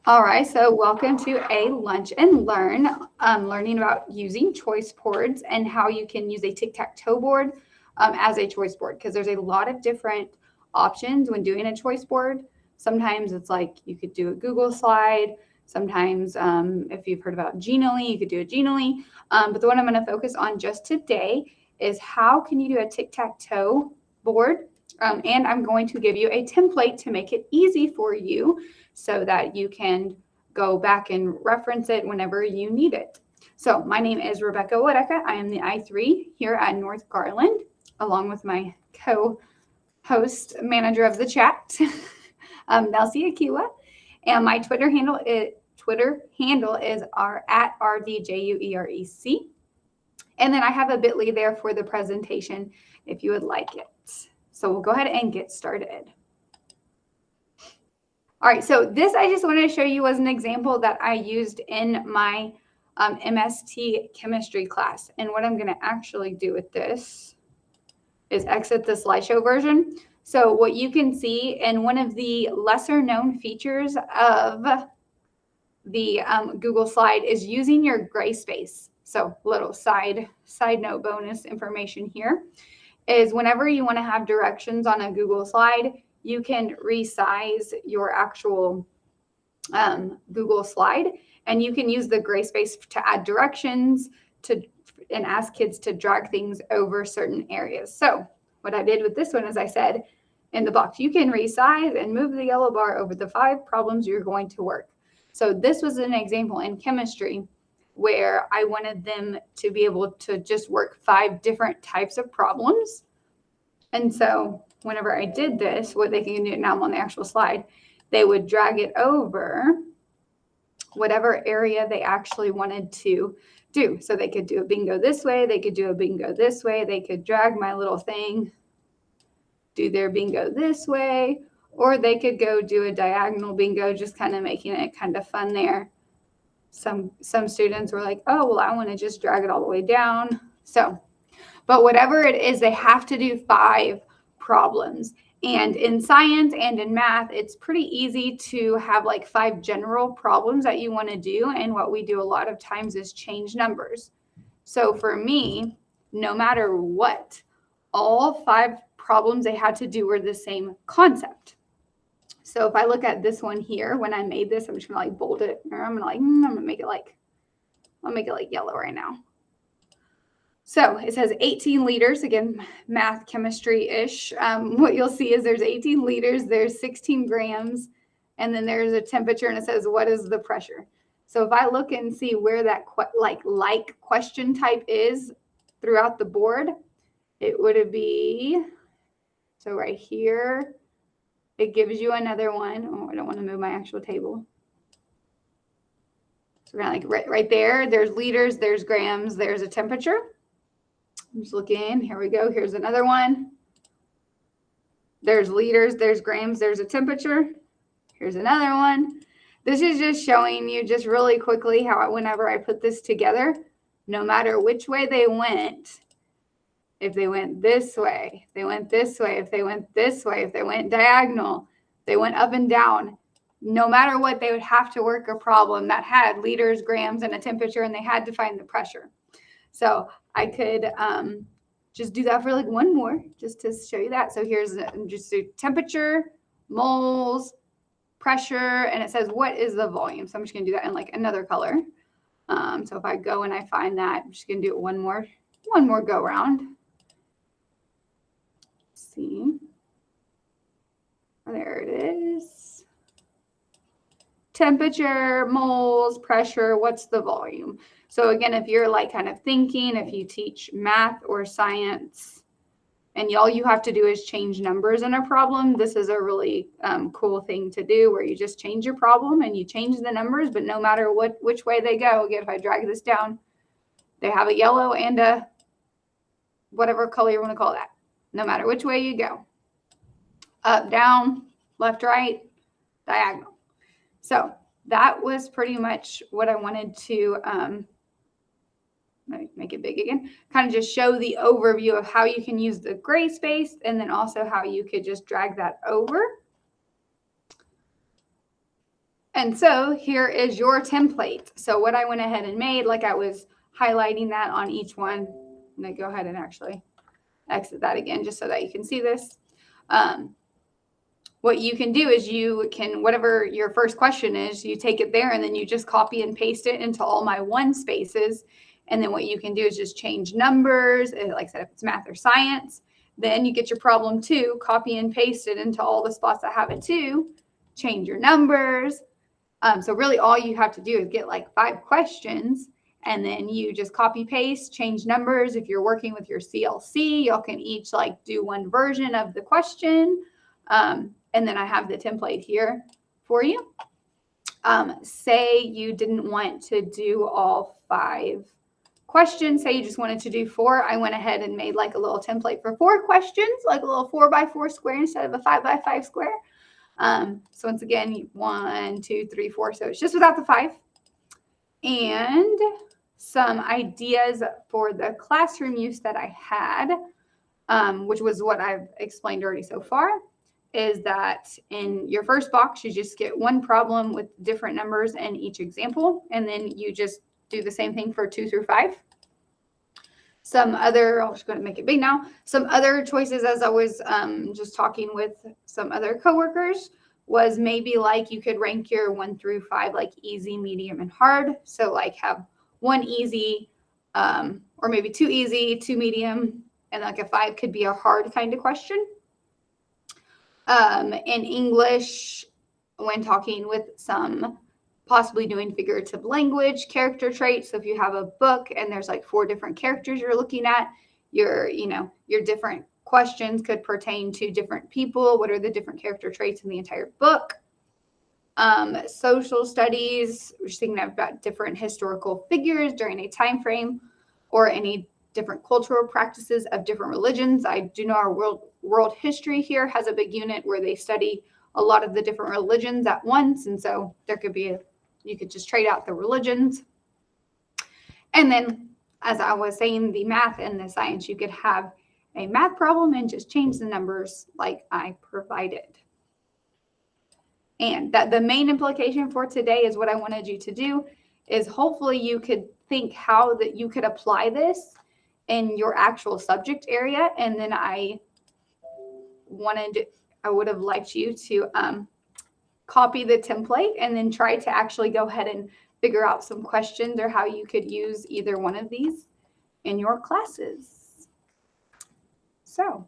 All right, so welcome to a Lunch and Learn, learning about using choice boards and how you can use a tic-tac-toe board as a choice board, because there's a lot of different options when doing a choice board. Sometimes it's like you could do a Google slide. Sometimes if you've heard about Genially, you could do a Genially. But the one I'm going to focus on just today is how can you do a tic-tac-toe board. And I'm going to give you a template to make it easy for you so that you can go back and reference it whenever you need it. So my name is Rebecca Juereca. I am the I3 here at North Garland, along with my co-host manager of the chat, Nelsie Akiwa. And my Twitter handle is at RDJUEREC. And then I have a bit.ly there for the presentation if you would like it. So we'll go ahead and get started. All right, so this I just wanted to show you was an example that I used in my MST chemistry class. And what I'm going to actually do with this is exit the slideshow version. So what you can see, in one of the lesser known features of the Google slide is using your gray space. So little side note bonus information here is whenever you want to have directions on a Google slide, you can resize your actual Google slide, and you can use the gray space to add directions and ask kids to drag things over certain areas. So what I did with this one is I said in the box, you can resize and move the yellow bar over the 5 problems you're going to work. So this was an example in chemistry where I wanted them to be able to just work 5 different types of problems. And so whenever I did this, what they can do, now I'm on the actual slide, they would drag it over whatever area they actually wanted to do. So they could do a bingo this way, they could do a bingo this way, they could drag my little thing, do their bingo this way, or they could go do a diagonal bingo, just kind of making it kind of fun there. Some students were like, oh, well, I want to just drag it all the way down. So, but whatever it is, they have to do 5 problems. And in science and in math, it's pretty easy to have like 5 general problems that you want to do. And what we do a lot of times is change numbers. So for me, no matter what, all 5 problems they had to do were the same concept. So if I look at this one here, when I made this, I'm just gonna like bold it, or I'm gonna make it like, I'll make it like yellow right now. So it says 18 liters, again, math, chemistry-ish. What you'll see is there's 18 liters, there's 16 grams, and then there's a temperature, and it says, what is the pressure? So if I look and see where that like question type is throughout the board, it would be, so right here, it gives you another one. Oh, I don't want to move my actual table. So we're gonna like right there, there's liters, there's grams, there's a temperature. I'm just looking, here we go, here's another one. There's liters, there's grams, there's a temperature. Here's another one. This is just showing you just really quickly how whenever I put this together, no matter which way they went, if they went this way, they went this way, if they went this way, if they went diagonal, they went up and down, no matter what, they would have to work a problem that had liters, grams, and a temperature, and they had to find the pressure. So I could just do that for like one more, just to show you that. So here's just a temperature, moles, pressure, and it says, what is the volume? So I'm just gonna do that in like another color. So if I go and I find that, I'm just gonna do it one more go round. See, there it is. Temperature, moles, pressure, what's the volume? So again, if you're like kind of thinking, if you teach math or science and all you have to do is change numbers in a problem, this is a really cool thing to do where you just change your problem and you change the numbers, but no matter which way they go, again, if I drag this down, they have a yellow and a whatever color you want to call that. No matter which way you go, up, down, left, right, diagonal. So that was pretty much what I wanted to make it big again, kind of just show the overview of how you can use the gray space and then also how you could just drag that over. And so here is your template. So what I went ahead and made, like I was highlighting that on each one. I'm going to go ahead and actually exit that again just so that you can see this. What you can do is you can, whatever your first question is, you take it there and then you just copy and paste it into all my one spaces. And then what you can do is just change numbers. Like I said, if it's math or science, then you get your problem 2, copy and paste it into all the spots that have it 2, change your numbers. So really all you have to do is get like 5 questions and then you just copy paste, change numbers. If you're working with your CLC, y'all can each like do one version of the question. And then I have the template here for you. Say you didn't want to do all 5 questions. Say you just wanted to do 4. I went ahead and made like a little template for 4 questions, like a little 4x4 square instead of a 5x5 square. So once again, 1, 2, 3, 4. So it's just without the 5. And some ideas for the classroom use that I had, which was what I've explained already so far, is that in your first box, you just get one problem with different numbers in each example. And then you just do the same thing for 2 through 5. Some other, I'll just go ahead and make it big now. Some other choices, as I was just talking with some other coworkers, was maybe like you could rank your 1 through 5 like easy, medium, and hard. So like have 1 easy, or maybe 2 easy, 2 medium, and like a 5 could be a hard kind of question. In English, when talking with some, possibly doing figurative language, character traits. So if you have a book and there's like 4 different characters you're looking at, your different questions could pertain to different people. What are the different character traits in the entire book? Social studies, we're just thinking about different historical figures during a time frame or any different cultural practices of different religions. I do know our world history here has a big unit where they study a lot of the different religions at once. And so there could be you could just trade out the religions. And then, as I was saying, the math and the science, you could have a math problem and just change the numbers like I provided. And that the main implication for today is what I wanted you to do is hopefully you could think how that you could apply this in your actual subject area. And then I would have liked you to copy the template and then try to actually go ahead and figure out some questions or how you could use either one of these in your classes. So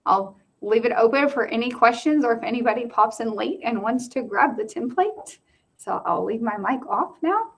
I'll leave it open for any questions or if anybody pops in late and wants to grab the template. So I'll leave my mic off now.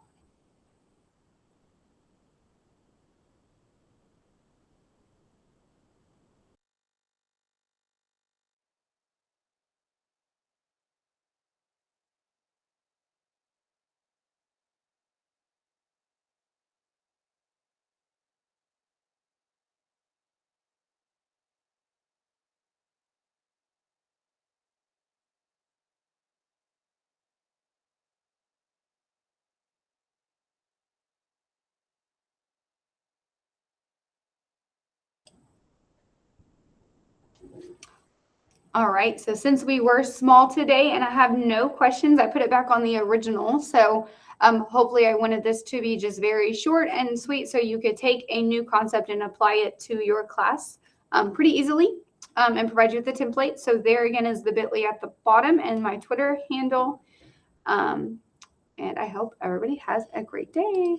All right, so since we were small today and I have no questions, I put it back on the original. So hopefully I wanted this to be just very short and sweet so you could take a new concept and apply it to your class pretty easily and provide you with the template. So there again is the bit.ly at the bottom and my Twitter handle. And I hope everybody has a great day.